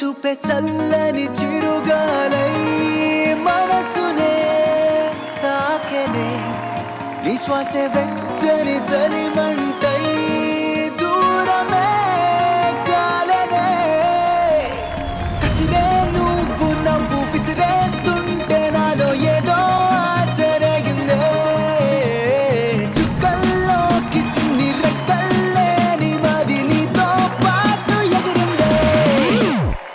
చూపే చల్లని చిరుగాలై మనసునే తాకెనే నీ శ్వాసే వెచ్చని చలిమంటై దూరమే కాలనే కసిరే నువ్వు నవ్వు విసిరేస్తుంటే నాలో ఏదో ఆశరగిందే చుక్కల్లోకి చిన్ని రెక్కల్లే నీ మది నీతో పాటు ఎగిరిందే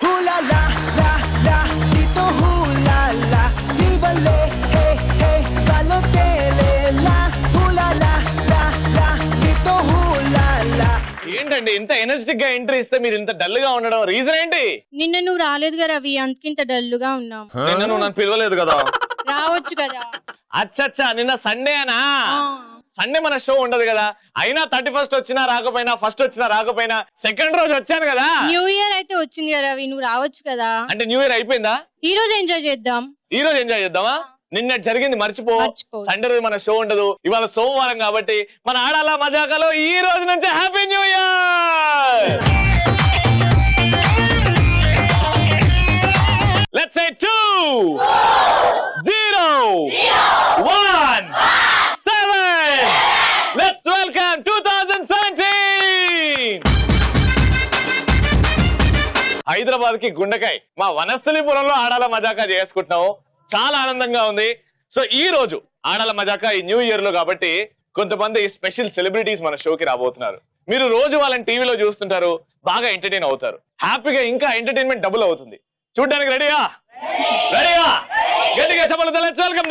హూలా లా లా లా నీతో హూలా లా నీ వల్లే హే హే కాలో తేలేలా హూలా లా లా లా నీతో హూలా లా. ఏంటండి ఇంత ఎనర్జెటిక్ గా ఎంట్రీ ఇస్తే మీరు ఇంత డల్ గా ఉండడం రీజన్ ఏంటి? నిన్న నువ్వు రాలేదు రవి, అందుకింత డల్ గా ఉన్నాం. నిన్న నువ్వు నన్ను పిలవలేదు కదా. రావచ్చు కదా. అచ్చచ్చా నిన్న సండే అనా? సండే మన షో ఉండదు కదా. అయినా 31st వచ్చినా రాకపోయినా, ఫస్ట్ వచ్చినా రాకపోయినా, సెకండ్ రోజు వచ్చాను కదా. న్యూ ఇయర్ అయితే వచ్చింది కదా రవి, నువ్వు రావచ్చు కదా. అంటే న్యూ ఇయర్ అయిపోయిందా? ఈ రోజు ఎంజాయ్ చేద్దాం. ఈ రోజు ఎంజాయ్ చేద్దామా? నిన్న జరిగింది మర్చిపో. సండే రోజు మన షో ఉండదు. ఇవాళ సోమవారం కాబట్టి మన ఆడాలా మజాకాలో ఈ రోజు నుంచి happy new year. Let's say 2 0 1 7. Let's welcome 2017. Hyderabad కి గుండెకాయ్ మా వనస్థలిపురంలో ఆడాల మజాకా చేసుకుంటున్నాము. చాలా ఆనందంగా ఉంది. సో ఈ రోజు ఆడాల మజాకా ఈ న్యూ ఇయర్ లో కాబట్టి కొంతమంది స్పెషల్ సెలబ్రిటీస్ మన షోకి రాబోతున్నారు. మీరు రోజు వాళ్ళని టీవీలో చూస్తుంటారు, బాగా ఎంటర్టైన్ అవుతారు. హ్యాపీగా ఇంకా ఎంటర్టైన్మెంట్ డబుల్ అవుతుంది. చూడ్డానికి రెడీయా? రెడీయా? గట్టిగా చెప్పండి. లెట్స్ వెల్కమ్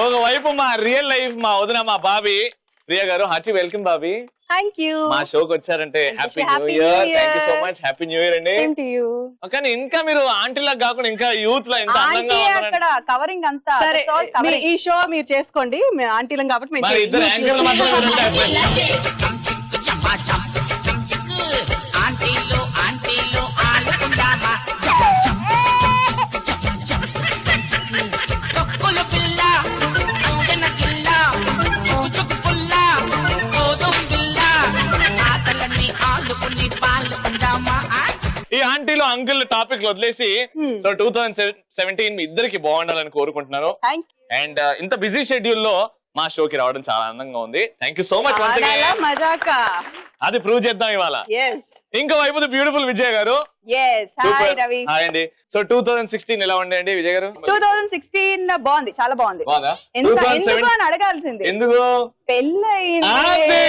ఒకవైపు మా రియల్ లైఫ్ మా వదిన మా బాబీ ప్రియా గారు. Hearty welcome Bobby. Thank you. మా షోకి వచ్చారంటే happy new year. Thank you so much. Happy new year అండి. Same to you. కానీ ఇంకా మీరు ఆంటీలా కాకుండా ఇంకా యూత్ లో ఎంత అందంగా ఉన్నారు. అక్కడ కవరింగ్ అంతా. సరే ఈ షో మీరు చేసుకోండి, మేము ఆంటీలం కాబట్టి మేము మరి ఇద్దరు యాంకర్ల మధ్యలో ఈ ఆంటీలో అంకుల్ టాపిక్ వదిలేసి సో 2017 మీ ఇద్దరికి బాగుండాలని కోరుకుంటున్నాను. అండ్ ఇంత బిజీ షెడ్యూల్ లో మా షోకి రావడం చాలా ఆనందంగా ఉంది. Thank you so much. అది ప్రూవ్ చేద్దాం ఇవాళ. ఇంకో వైపు బ్యూటిఫుల్ విజయ్ గారు. హాయ్ అండి. సో 2016 ఎలా ఉండే అండి విజయ్ గారు? 2016 బాగుంది, చాలా బాగుంది. ఎందుకు అని అడగాల్సింది. ఎందుకు? పెళ్ళయింది.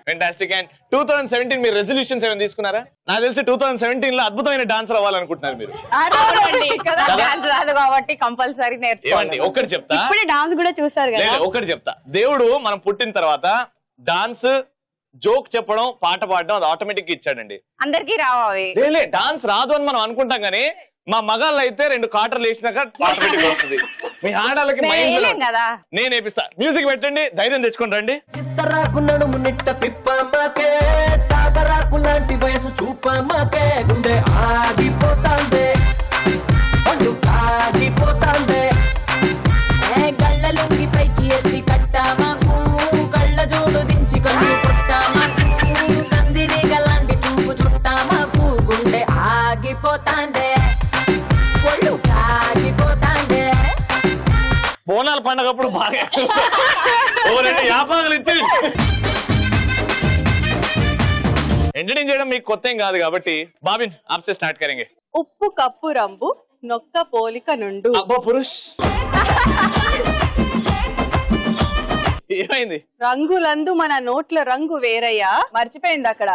ఫెంటాస్టిక్. అండ్ 2017 మీరు రెజల్యూషన్స్ ఏమైనా తీసుకున్నారా? నాకు తెలిసి 2017 లో అద్భుతమైన డాన్సర్ అవ్వాలనుకుంటున్నారు మీరు. డాన్స్ రాదు కాబట్టి కంపల్సరీ నేర్చుకోవాలి. ఒక్కటి చెప్తా, ఇప్పుడే డాన్స్ కూడా చూసారు కదా. ఒక్కటి చెప్తా, దేవుడు మనం పుట్టిన తర్వాత డాన్స్, జోక్ చెప్పడం, పాట పాడడం అది ఆటోమేటిక్ ఇచ్చాడండి. అందరికి రావాలి. డాన్స్ రాదు అని మనం అనుకుంటాం గానీ మా మగాళ్ళు అయితే 2 కాటర్లు వేసినాక ఆటోమేటిక్ వస్తుంది. మీ ఆడాలకి నేను వేపిస్తా. మ్యూజిక్ పెట్టండి, ధైర్యం తెచ్చుకుని రండి. వయసు చూపమాకే గుండె ఆగిపోతాందే ఆగిపోతాందే గళ్ళ లుంగి పైకి ఎత్తి కట్టామాకు కళ్ళ జోడు దించి కళ్ళు కొట్టామాకు కందిరి గలాంటి చూపు చుట్టామాకు గుండె ఆగిపోతాందే ఒళ్ళు ఆగిపోతాందే. బోనాల పండగప్పుడు బాగా 2 యాపాకులు ఇచ్చి ఎంటర్టైన్ చేయడం మీకు కొత్త ఏం కాదు కాబట్టి బాబిన్ ఆప్సే స్టార్ట్ కरेंगे. ఉప్పు కప్పు రంబు నొక్క పోలిక నుండు. అబ్బా పురుష్ ఏమైంది? రంగులందు మన నోట్ల రంగు వేరయ్యా. మర్చిపోయింది అక్కడ.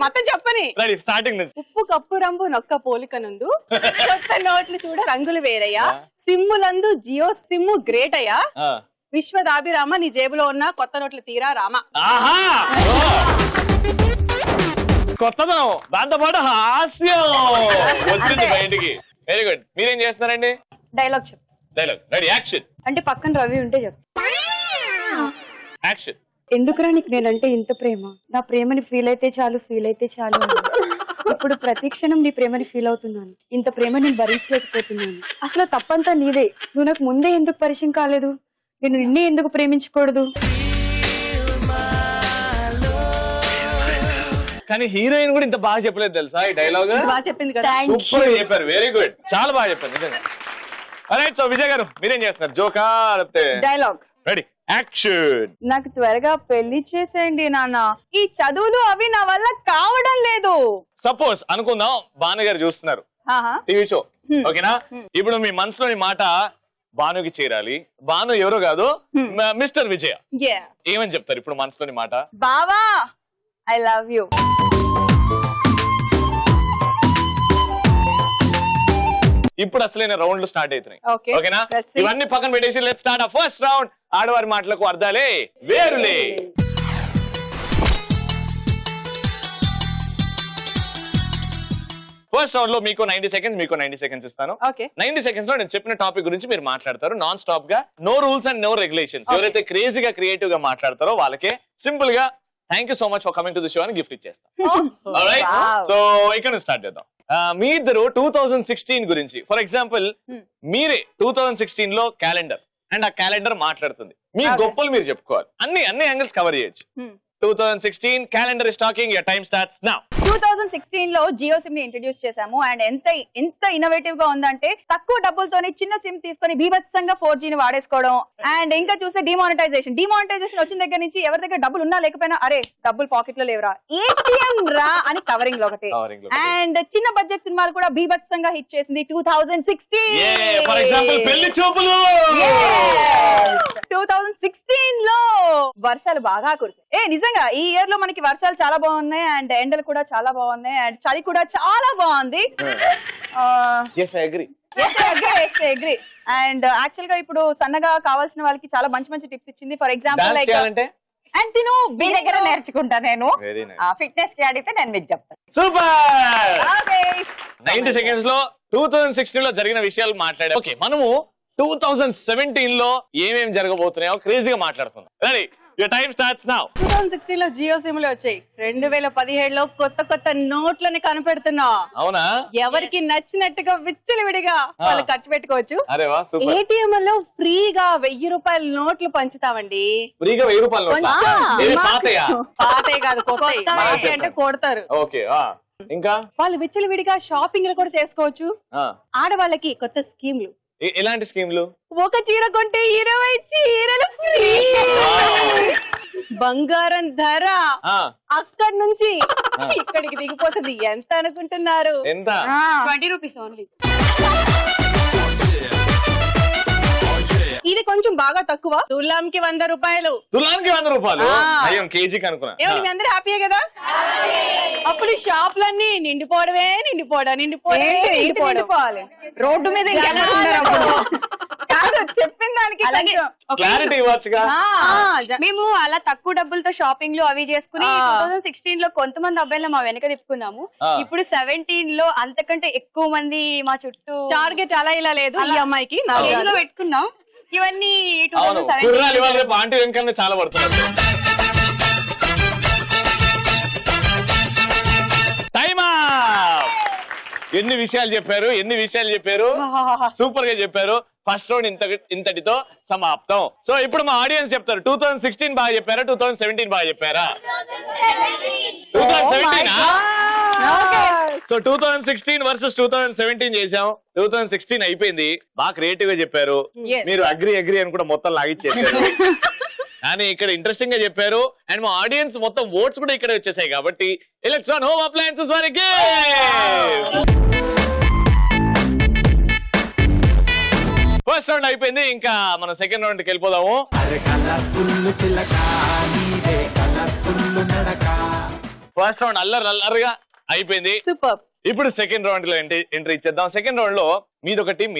మొత్తం చెప్పని. స్టార్టింగ్ నుంచి. ఉప్పు కప్పు రంబు నొక్క పోలికనుందు కొత్త నోట్లు చూడ రంగులు వేరయ్యా సిమ్ములందు జియో సిమ్ము గ్రేట్ అయ్యా విశ్వదాభిరామ నీ జేబులో ఉన్న కొత్త నోట్లు తీరా రామ. ఆహా కొత్తదనం దాంతో పాటు హాస్యం వచ్చింది బయటికి. Very good. మీరేం చేస్తున్నారండి? డైలాగ్ చెప్పు. Dialogue ready action. అంటే పక్కన రవి ఉంటే చెప్పు. యాక్షన్. ఎందుకురా నీకు నేనంటే ఇంత ప్రేమ, నా ప్రేమని ఫీల్ అయితే చాలు ఇప్పుడు ప్రతి క్షణం నీ ప్రేమని ఫీల్ అవుతున్నాను, ఇంత ప్రేమ నేను భరించలేకపోతున్నాను, అసలు తప్పంతా నీదే, నువ్వు నాకు ముందే ఎందుకు పరిచయం కాలేదు, నేను నిన్నే ఎందుకు ప్రేమించకూడదు. కానీ హీరోయిన్ కూడా ఇంత బాగా చెప్పలేదు తెలుసా ఈ డైలాగ్. బాగా చెప్పింది కదా. సూపర్ చెప్పారు. Very good. చాలా బాగా చెప్పారు నిజంగా. రైట్. సో విజయ్ గారు మీరేం చేస్తున్నారు? జోకా లేకపోతే డైలాగ్? Ready action. నాకు త్వరగా పెళ్లి చేసేయండి నాన్న, ఈ చదువులు అవి నా వల్ల కావడం లేదు. సపోజ్ అనుకుందాం భాను గారు చూస్తున్నారు టీవీ షో, ఓకేనా? ఇప్పుడు మీ మనసులోని మాట భానుకి చేరాలి. భాను ఎవరో కాదు, మిస్టర్ విజయ. ఏమని చెప్తారు ఇప్పుడు మనసులోని మాట? బావా ఐ లవ్ యూ. ఇప్పుడు అసలైన రౌండ్లు స్టార్ట్ అవుతున్నాయి. ఓకేనా? ఇవన్నీ పక్కన పెట్టేసి లెట్స్ స్టార్ట్ ఫస్ట్ రౌండ్. ఆడవారి మాటలకు అర్థాలే వేరులే. ఫస్ట్ రౌండ్ లో మీకు 90 సెకండ్స్, మీకు 90 సెకండ్స్ ఇస్తాను. 90 సెకండ్స్ లో నేను చెప్పిన టాపిక్ గురించి మీరు మాట్లాడతారు నాన్ స్టాప్ గా. No rules and no regulations. ఎవరైతే క్రేజీగా క్రియేటివ్ గా మాట్లాడతారో వాళ్ళకే సింపుల్ గా thank you so much for coming to the show అని గిఫ్ట్ ఇచ్చేస్తాం. సో ఇక్కడ స్టార్ట్ చేద్దాం. మీ ఇద్దరు 2016 గురించి, ఫర్ ఎగ్జాంపుల్ మీరే 2016 లో క్యాలెండర్ అండ్ ఆ క్యాలెండర్ మాట్లాడుతుంది. మీ గొప్పలు మీరు చెప్పుకోవాలి. అన్ని యాంగిల్స్ కవర్ చేయొచ్చు. 2016 calendar is talking. Your time starts now. 2016 లో జియో సిమ్ ని ఇంట్రడ్యూస్ చేశాము అండ్ ఎంత ఇన్నోవేటివ్ గా ఉందంటే తక్కువ డబ్బులతోనే చిన్న సిమ్ తీసుకొని బీభత్సంగా 4G ని వాడేసుకోవడం. అండ్ ఇంకా చూస్తే డిమానిటైజేషన్ వచ్చిన దగ్గర నుంచి ఎవరి దగ్గర డబ్బులు ఉన్నా లేకపోయినా అరే డబ్బులు పాకెట్ లో లేవురా, ఏటీఎం రా అని కవరింగ్ లో ఒకటి. అండ్ చిన్న బడ్జెట్ సినిమాలు కూడా బీభత్సంగా హిట్ చేసింది 2016. ఫర్ ఎగ్జాంపుల్ పెళ్లి చూపులు. 2016 లో వర్షాలు బాగా కురిసాయి. నిజంగా ఈ ఇయర్ లో మనకి వర్షాలు చాలా బాగున్నాయి అండ్ ఎండలు కూడా చాలా బాగున్నాయి అండ్ చలి కూడా చాలా బాగుంది. అగ్రీ. అండ్ యాక్చువల్ గా ఇప్పుడు సన్నగా కావాల్సిన వాళ్ళకి చాలా మంచి టిప్స్ ఇచ్చింది. ఫర్ ఎగ్జాంపుల్ లైక్ అండ్ తిను మీ దగ్గర నేర్చుకుంటా నేను. ఫిట్నెస్ కి అడిగితే నేను మీకు చెప్తాను. సూపర్. 90 సెకండ్స్ లో 2016 లో జరిగిన విషయాలు మాట్లాడారు. ఓకే, మనము 2017 లో ఏమేమి జరగబోతున్నాయో క్రేజీగా మాట్లాడుతున్నాం. Ready? Your time starts now. 2016 లో జియో సిమ్లు వచ్చాయి. 2017 లో కొత్త నోట్లని కనిపెడుతున్నా. అవునా? ఎవరికి నచ్చినట్టుగా విచ్చలవిడిగా వాళ్ళు ఖర్చు పెట్టుకోవచ్చు. అరే వా, సూపర్. ఏటీఎం లో ఫ్రీగా 1000 రూపాయల నోట్లు పంచుతామండి. ఫ్రీగా 1000 రూపాయల నోట్లా? పాతే కాదు, కొత్త అంటే కొడతారు. ఓకే. ఇంకా వాళ్ళు విచ్చలవిడిగా షాపింగ్ కూడా చేసుకోవచ్చు. ఆడవాళ్ళకి కొత్త స్కీమ్లు. ఎలాంటి స్కీమ్లు? ఒక చీర కొంటే 20 చీరలు ఫ్రీ. బంగారం ధర అక్కడి నుంచి ఇక్కడికి దిగిపోతుంది. ఎంత అనుకుంటున్నారు? ఎంత? 20 రూపీస్ ఓన్లీ. ఇది కొంచెం బాగా తక్కువ. తులాంకి 100 రూపాయలు. తులాంకి 100 రూపాయలు? అయ్యో, కేజీకి అనుకున్నా. మీ అందరూ హ్యాపీయే కదా? అప్పుడు షాపులన్నీ నిండిపోవాలి. రోడ్డు మీద చెప్పిన దానికి క్లారిటీ ఇవ్వచ్చుగా. మేము అలా తక్కువ డబ్బులతో షాపింగ్ లో అవి చేసుకుని 2016 లో కొంతమంది అబ్బాయిలు మా వెనక తిప్పుకున్నాము. ఇప్పుడు 17 లో అంతకంటే ఎక్కువ మంది మా చుట్టూ. టార్గెట్ అలా ఇలా లేదు ఈ అమ్మాయికి. ఏదో పెట్టుకున్నాం. ఇవన్నీ ఆంటీ వెంకన్న చాలా పడుతుంది. ఎన్ని విషయాలు చెప్పారు, సూపర్ గా చెప్పారు. ఫస్ట్ రౌండ్ ఇంతటితో సమాప్తం. సో ఇప్పుడు మా ఆడియన్స్ చెప్తారు 2016 బాగా చెప్పారా, 2017 బాగా చెప్పారా? 2017. సో 2016 వర్సెస్ 2017 చేసాం. 2016 అయిపోయింది. బాగా క్రియేటివ్ గా చెప్పారు. మీరు అగ్రి అని కూడా మొత్తం లాగిచ్చేసారు. కానీ ఇక్కడ ఇంట్రెస్టింగ్ గా చెప్పారు. అండ్ మా ఆడియన్స్ మొత్తం ఓట్స్ కూడా ఇక్కడ వచ్చేసాయి కాబట్టి ఎలక్ట్రాన్ హోమ్ అప్లయన్సెస్ వారికి ఫస్ట్ రౌండ్ అయిపోయింది. ఇంకా మనం సెకండ్ రౌండ్కి వెళ్ళిపోదాము. ఫస్ట్ రౌండ్ అల్లరిగా అయిపోయింది. సూపర్. ఇప్పుడు సెకండ్ రౌండ్ లో ఎంట్రీ ఇచ్చేద్దాం. సెకండ్ రౌండ్ లో మీదొక టీం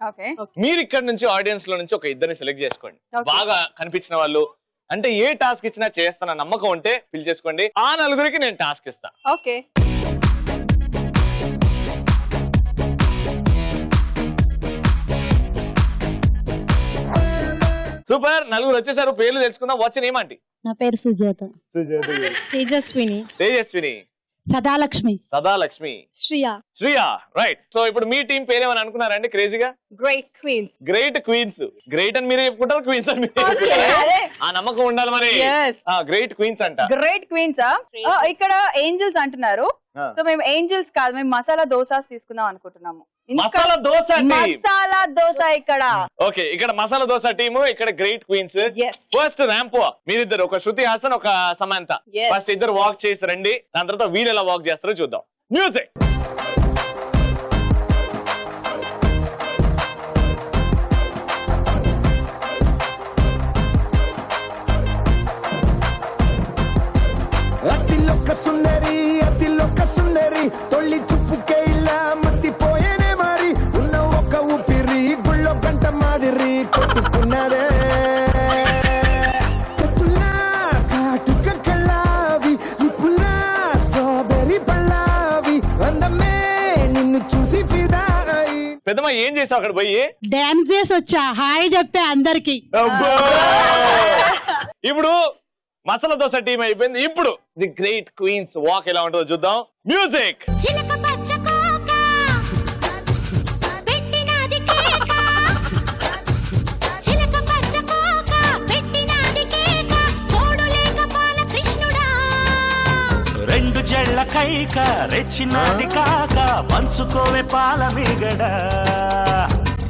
ఓకే మీరు ఇక్కడ నుంచి ఆడియన్స్ లో నుంచి ఒక ఇద్దరిని సెలెక్ట్ చేసుకోండి. Okay. బాగా కనిపించిన వాళ్ళు, అంటే ఏ టాస్క్ ఇచ్చినా చేస్తాన నమ్మకం ఉంటే ఫిల్ చేసుకోండి. ఆ నలుగురికి నేను టాస్క్ ఇస్తా. ఓకే సూపర్, నలుగురు వచ్చేసారు. పేర్లు తెలుసుకుందాం. వచ్చిన ఏమంటి? నా పేరు సుజాత. తేజస్విని. తేజస్విని, సదాలక్ష్మి. సదాలక్ష్మి, శ్రియా. శ్రియా. రైట్. సో ఇప్పుడు మీ టీం పేరేమని అనుకున్నారండి క్రేజీగా? Great queens. Great queens. Great అని మీరు చెప్పుకుంటారు, క్వీన్స్ అని మీరు చెప్పుకుంటారు. అదే. ఆ నమ్మకం ఉండాలి మరి. Yes. గ్రేట్ క్వీన్స్ అంట. గ్రేట్ క్వీన్స్ ఇక్కడ ఏంజల్స్ అంటున్నారు. ఆ. సో మేము ఏంజల్స్ కాదు, మేము మసాలా దోసాస్ తీసుకుందాం అనుకుంటున్నాము. మసాలా దోశ టీం. మసాలా దోశ ఇక్కడ. ఓకే, ఇక్కడ మసాలా దోశ టీము, ఇక్కడ great queens. Yes. First ramp మీరిద్దరు, ఒక శృతి హాసన్, ఒక సమంత. Yes. ఫస్ట్ ఇద్దరు వాక్ చేసి రండి, దాని తర్వాత వీళ్ళు ఎలా వాక్ చేస్తారో చూద్దాం. మ్యూజిక్. అతిలోక సుందరి తొల్లి చుప్పుకే ఇలా మత్తిపోయేనే మరి ఉన్న ఒక ఊపిరి గుళ్ళో గంట మాదిరి కొట్టుకున్నదే కత్తులా కాటుక కళ్ళావి నిప్పులా స్ట్రాబెర్రీ పళ్ళావి అందమే నిన్ను చూసి ఫిదా అయి. పెద్దమ్మ ఏం చేసావు అక్కడ పోయి? డాన్స్ చేసి వచ్చా, హాయ్ చెప్పే అందరికి. అబ్బో! ఇప్పుడు మసాలా దోశ టీం అయిపోయింది. ఇప్పుడు ది గ్రేట్ క్వీన్స్ వాక్ ఎలా ఉంటుందో చూద్దాం. మ్యూజిక్. చిలక పచ్చ కోక పెట్టినాది కేక చిలక పచ్చ కోక పెట్టినాది కేక తోడు లేక బాల కృష్ణుడా రెండు జళ్ళ కైక రెచ్చినాది కాక పంచుకోవే పాల మీగడ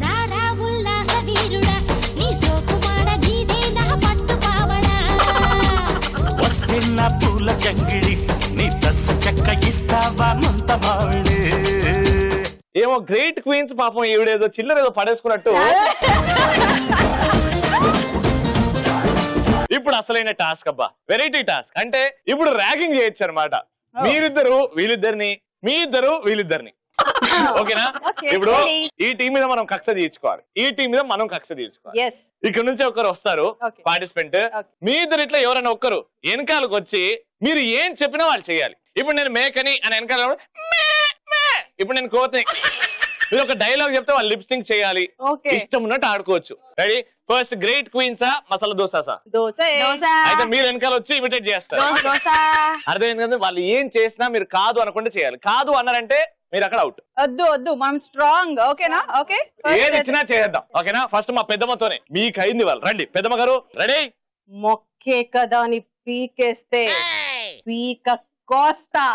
రారా ఉల్లాస వీరుడా నీ సోకు మాడ నీదే నా పట్టు పావడా వస్తే నా పూల జంగిడి నీ దశ చెక్క ఇస్తావా ముంత మావిడి. ఏమో గ్రేట్ క్వీన్స్ పాపం ఈవిడేదో చిల్లర ఏదో పడేసుకున్నట్టు. ఇప్పుడు అసలైన టాస్క్ అబ్బా, వెరైటీ టాస్క్. అంటే ఇప్పుడు ర్యాగింగ్ చేయొచ్చు అనమాట. మీరిద్దరు వీళ్ళిద్దరిని, మీ ఇద్దరు వీళ్ళిద్దరిని. ఓకేనా? ఇప్పుడు ఈ టీం మీద మనం కక్ష తీర్చుకోవాలి, ఈ టీం మీద మనం కక్ష తీర్చుకోవాలి. Yes. ఇక్కడ నుంచి ఒకరు వస్తారు Okay. పార్టిసిపెంట్. Okay. మీ ఇద్దరు ఇట్లా ఎవరైనా ఒక్కరు వెనకాలకు వచ్చి మీరు ఏం చెప్పినా వాళ్ళు చేయాలి. ఇప్పుడు నేను మేకని అని వెనకాల ఇప్పుడు నేను కోతని, మీరు ఒక డైలాగ్ చెప్తే వాళ్ళు లిప్ సింక్ చేయాలి. Okay. ఇష్టం ఉన్నట్టు ఆడుకోవచ్చు. రెడీ? ఫస్ట్ గ్రేట్ క్వీన్సా మసాలా దోసా? దోశ. దోశ అయితే మీరు వెనకాల వచ్చి ఇమిటేట్ చేస్తారు. దోశ. అర్థమైంది కదా? వాళ్ళు ఏం చేసినా మీరు కాదు అనకుండా చేయాలి. కాదు అన్నారంటే మీరు అక్కడ అవుట్. వద్దు మనం స్ట్రాంగ్. ఓకేనా? ఓకే ఏది ఇచ్చినా చేద్దాం. ఓకేనా? ఫస్ట్ మా పెద్దమ్మతోనే మీకు అయింది వాళ్ళు. రండి పెద్దమ్మ గారు, రెడీ? మొక్కే కదా అని పీకేస్తే పీక కోస్తా.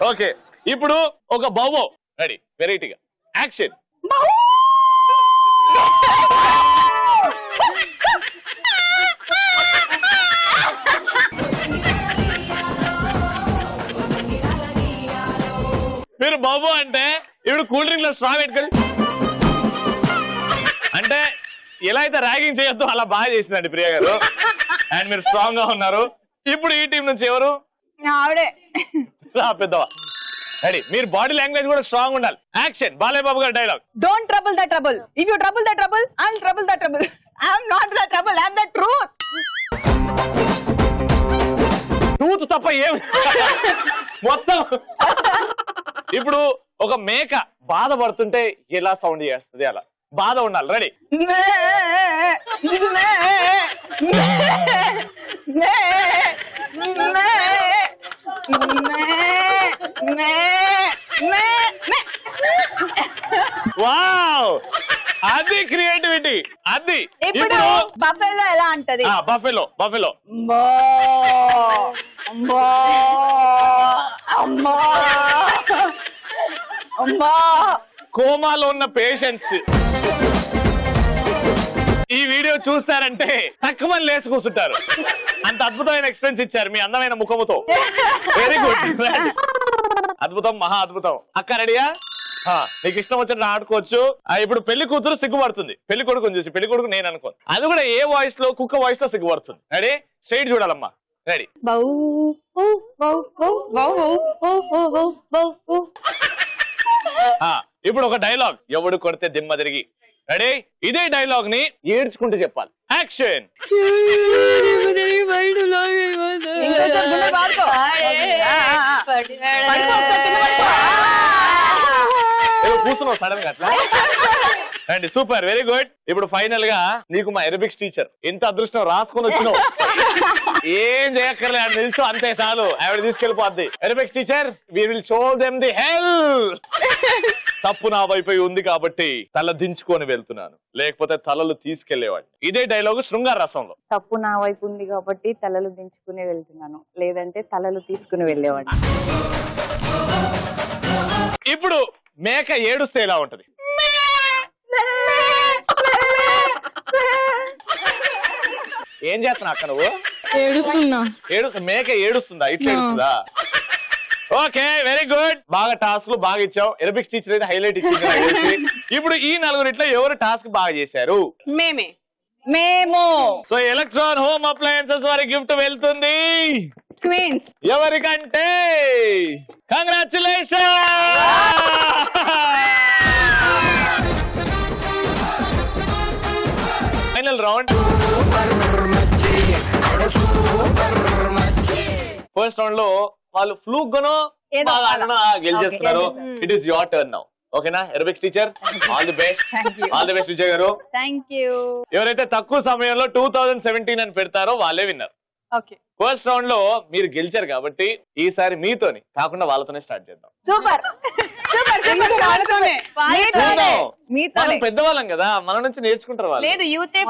ఓకే, ఇప్పుడు ఒక బౌబో. రెడీ? వెరైటీగా యాక్షన్. మీరు బాబు అంటే ఇప్పుడు కూల్ డ్రింక్ లో స్ట్రా పెట్టుకొని, అంటే ఎలా అయితే ర్యాగింగ్ చేయొద్దు అలా బాగా చేసిందండి ప్రియా గారు. అండ్ మీరు స్ట్రాంగ్ గా ఉన్నారు. ఇప్పుడు ఈ టీం నుంచి ఎవరు? ఆవిడే. పెద్దవా. రెడీ? మీరు బాడీ లాంగ్వేజ్ కూడా స్ట్రాంగ్ ఉండాలి. యాక్షన్. బాలయ్య బాబు గారు dialogue. Don't trouble the trouble. If you trouble the trouble, I will trouble the trouble. I am not the trouble, I am the truth. Truth తప్ప ఏం మొత్తం. ఇప్పుడు ఒక మేక బాధపడుతుంటే ఎలా సౌండ్ చేస్తుంది, అలా బాధ ఉండాలి. రెడీ? వావ్, అది క్రియేటివిటీ. అది ఇప్పుడు బఫెలో ఎలా అంటది? బఫెలో. బఫెలో. అమ్మో అమ్మో అమ్మో అమ్మో. కోమాలో ఉన్న పేషెంట్స్ ఈ వీడియో చూస్తారంటే తక్కువ లేచి కూర్చుంటారు. అంత అద్భుతమైన ఎక్స్పీరియన్స్ ఇచ్చారు మీ అందమైన ముఖముతో. Very good. అద్భుతం, మహా అద్భుతం. అక్క రెడీయా? నీకు ఇష్టం వచ్చినట్టు ఆడుకోవచ్చు. ఇప్పుడు పెళ్లి కూతురు సిగ్గుపడుతుంది పెళ్లి కొడుకుని చూసి. పెళ్లి కొడుకు నేను అనుకో, అది కూడా ఏ వాయిస్ లో, కుక్క వాయిస్ లో సిగ్గుపడుతుంది. రెడీ? స్ట్రైట్ చూడాలమ్మా. రెడీ బౌ బౌ బౌ బౌ బౌ బౌ బౌ బౌ బౌ బౌ. ఇప్పుడు ఒక డైలాగ్ ఎవడు కొడితే దిమ్మ తిరిగి. రెడీ? ఇదే డైలాగ్ ని ఏడ్చుకుంటూ చెప్పాలి. యాక్షన్. కూర్చున్నావు సడన్ గా అట్లా. అండి సూపర్, వెరీ గుడ్. ఇప్పుడు ఫైనల్ గా నీకు మా ఎరోబిక్స్ టీచర్ ఎంత అదృష్టం రాసుకొని వచ్చినావు. ఏం చేయక్కర్లే, అని తెలుసు అంతే చాలు, ఆవిడ తీసుకెళ్ళిపోద్ది. Aerobics teacher, we will show them the hell. తప్పు నా వైపు ఉంది కాబట్టి తల దించుకొని వెళ్తున్నాను, లేకపోతే తలలు తీసుకెళ్లేవాడిని. ఇదే డైలాగు శృంగార రసంలో. తప్పు నా వైపు ఉంది కాబట్టి తలలు దించుకుని వెళ్తున్నాను, లేదంటే తలలు తీసుకుని వెళ్ళేవాడిని. ఇప్పుడు మేక ఏడుస్తే ఎలా ఉంటది? ఏం చేస్తున్నా అక్క నువ్వు? మేక ఏడుస్తుందా? ఇట్లా ఏడుస్తుందా? Okay, very good. బాగా టాస్క్ బాగా ఇచ్చావు. ఎరోబిక్స్ టీచర్ అయితే హైలైట్ ఇచ్చింది. ఇప్పుడు ఈ నలుగురిట్లో ఎవరు టాస్క్ బాగా చేశారు? మేము. సో ఎలక్ట్రాన్ హోమ్ అప్లయన్సెస్ వారి గిఫ్ట్ వెళ్తుంది క్వీన్స్. ఎవరికంటే congratulation. Final round. First round లో వాళ్ళు ఫ్లూక్ గానో గెలిచేస్తున్నారు. It is your turn now. ఓకేనా aerobics teacher? All the best. All the best Vijay garu. Thank you. ఎవరైతే తక్కువ సమయంలో 2017 అని పెడతారో వాళ్ళే విన్నర్. ఓకే, ఫస్ట్ రౌండ్ లో మీరు గెలిచారు కాబట్టి ఈసారి మీతోని కాకుండా వాళ్ళతోనే స్టార్ట్ చేద్దాం. సూపర్ మనం పెద్దవాళ్ళం కదా, మన నుంచి నేర్చుకుంటారు వాళ్ళు. లేదు యూతే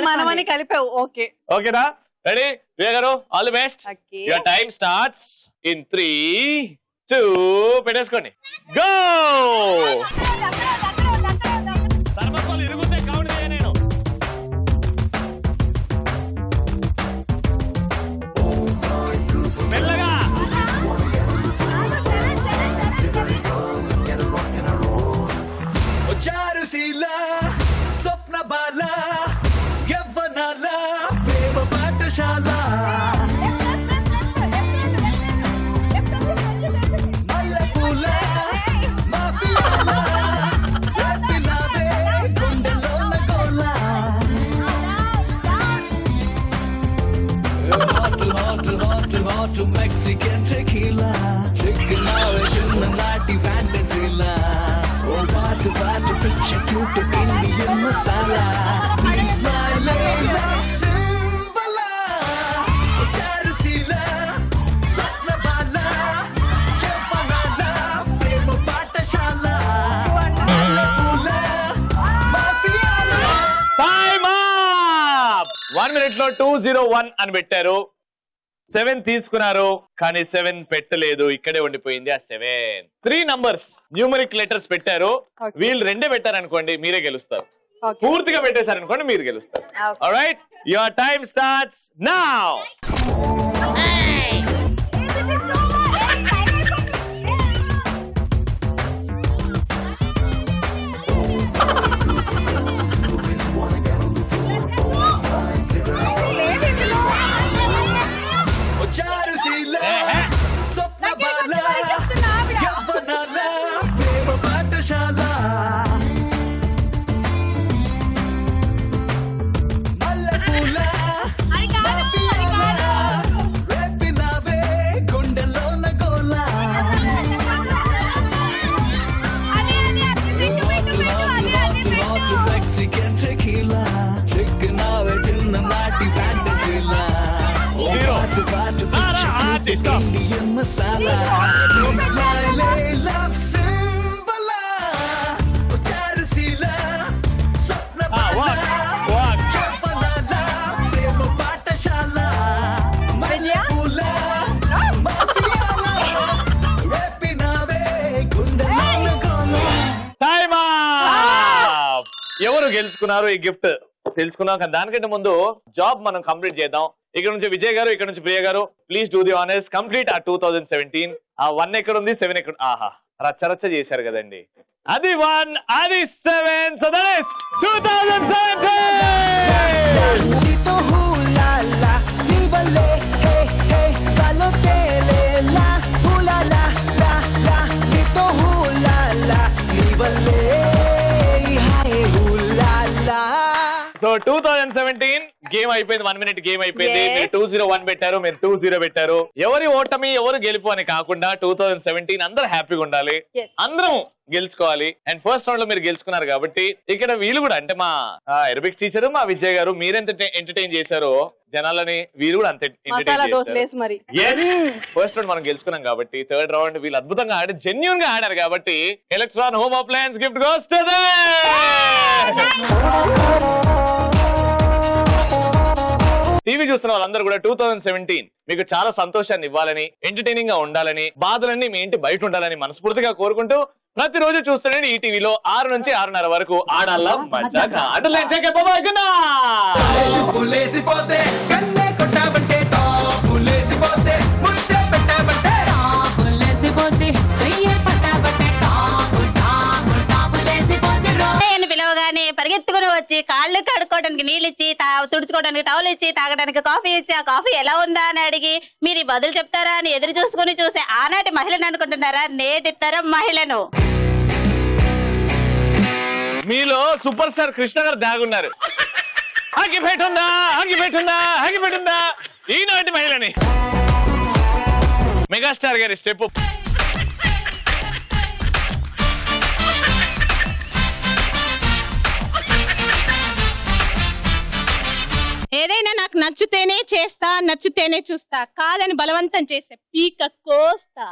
మనమని కలిపావు. ఓకే, ఓకేనా? రెడీ విజయ్ గారు? All the best. Okay. Your time starts in 3, 2 పెట్టేసుకోండి. గో. థర్మోకోల్ ఇరుగుతే కౌంట్ చేయ నేను. మెల్లగా. చారుశీల స్వప్న బాల యవ్వనాల ప్రేమ పాఠశాల మల్లెపూల మాఫియాల రేపినావే గుండెలోన గోల. Hot Mexican tequila, chicken చిన్న నాటి ఫ్యాంటసీలా. ఓ పాటు పిచ్చ క్యూట్ ఇండియన్ మసాలా. నీ స్మైల్ లవ్ సింబల్, చారుశీల స్వప్న బాల యవ్వనాల ప్రేమ పాఠశాల మల్లెపూల మాఫియాల. Time up. 1 minute లో 201 అని పెట్టారు. 7 తీసుకున్నారు కానీ 7 పెట్టలేదు, ఇక్కడే ఉండిపోయింది ఆ 7. 3 నంబర్స్ న్యూమరిక్ లెటర్స్ పెట్టారు. వీళ్ళు 2 పెట్టారనుకోండి మీరే గెలుస్తారు. పూర్తిగా పెట్టేశారనుకోండి మీరు గెలుస్తారు. Alright, your time starts now. చారుశీల స్వప్న బాల యవ్వనాల ప్రేమ పాఠశాల మల్లెపూల మాఫియాల రేపినావే గుండెలోన గోల. Hot Mexican tequila, chicken నావే చిన్న నాటి ఫ్యాంటసీలా. Indian masala, నీ స్మైల్ లవ్ సింబల్, చారుశీల స్వప్న బాల యవ్వనాల ప్రేమ పాఠశాల మల్లెపూల మాఫియాల రేపినావే గుండెలోన గోల. Time up. ఎవరు గెలుచుకున్నారు ఈ గిఫ్ట్ తెలుసుకున్నాం కానీ దానికంటే ముందు జాబ్ మనం కంప్లీట్ చేద్దాం. ఇక్కడ నుంచి విజయ్ గారు, ఇక్కడ నుంచి ప్రియ గారు, please do the honours. Complete ఆ 2017. ఆ 1 ఎక్కడ ఉంది, 7 ఎక్కడ? ఆహా, రచ్చరచ్చ చేశారు కదండి. అది 1, అది 7. So that is 2017. నీతో హూలా లా నీ వల్లే హే 2017 గేమ్ అయిపోయింది, 1 minute గేమ్ అయిపోయింది. మీరు 201 పెట్టారు, మీరు 20 పెట్టారు. ఎవరి ఓటమి ఎవరు గెలుపు అని కాకుండా 2017 అందరూ హ్యాపీగా ఉండాలి, అందరం గెలుచుకోవాలి. అండ్ ఫస్ట్ రౌండ్ లో మీరు గెలుచుకున్నారు కాబట్టి ఇక్కడ వీళ్ళు కూడా అంటే మా ఎరోబిక్స్ టీచర్ మా విజయ్ గారు మీరెంత ఎంటర్టైన్ చేశారో జనాలని వీరు కూడా అంతే ఫస్ట్ రౌండ్ మనం గెలుచుకున్నాం కాబట్టి థర్డ్ రౌండ్ వీళ్ళు అద్భుతంగా ఆడి జెన్యూన్ గా ఆడారు కాబట్టి ఎలక్ట్రాన్ హోమ్ అప్లయన్స్ గిఫ్ట్ వస్తుంది. టీవీ చూస్తున్న వాళ్ళందరూ కూడా 2017 మీకు చాలా సంతోషాన్ని ఇవ్వాలని, ఎంటర్టైనింగ్ గా ఉండాలని, బాధలన్నీ మీ ఇంటి బయట ఉండాలని మనస్ఫూర్తిగా కోరుకుంటూ ప్రతిరోజు చూస్తుండండి ఈ టీవీలో 6 నుంచి 6:30 వరకు ఆడాల మజాకా. పిలవగానే పరిగెత్తుకుని వచ్చి కాళ్ళు కడుక్కోవడానికి నీళ్ళు ఇచ్చి, తుడుచుకోవడానికి టవల్ ఇచ్చి, తాగడానికి కాఫీ ఇచ్చి, ఆ కాఫీ ఎలా ఉందా అని అడిగి మీరు బదులు చెప్తారా అని ఎదురు చూసుకుని చూసే ఆనాటి మహిళను అనుకుంటున్నారా? నేటి తరం మహిళను. మీలో సూపర్ స్టార్ కృష్ణ గారు దాగున్నారు. అగ్గిపెట్టుందా అగ్గిపెట్టుందా అగ్గిపెట్టుందా ఈనాటి మహిళని మెగాస్టార్ గారి స్టెప్. ఏదైనా నాకు నచ్చితేనే చేస్తా, నచ్చితేనే చూస్తా, కాదని బలవంతం చేసే పీక కోస్తా.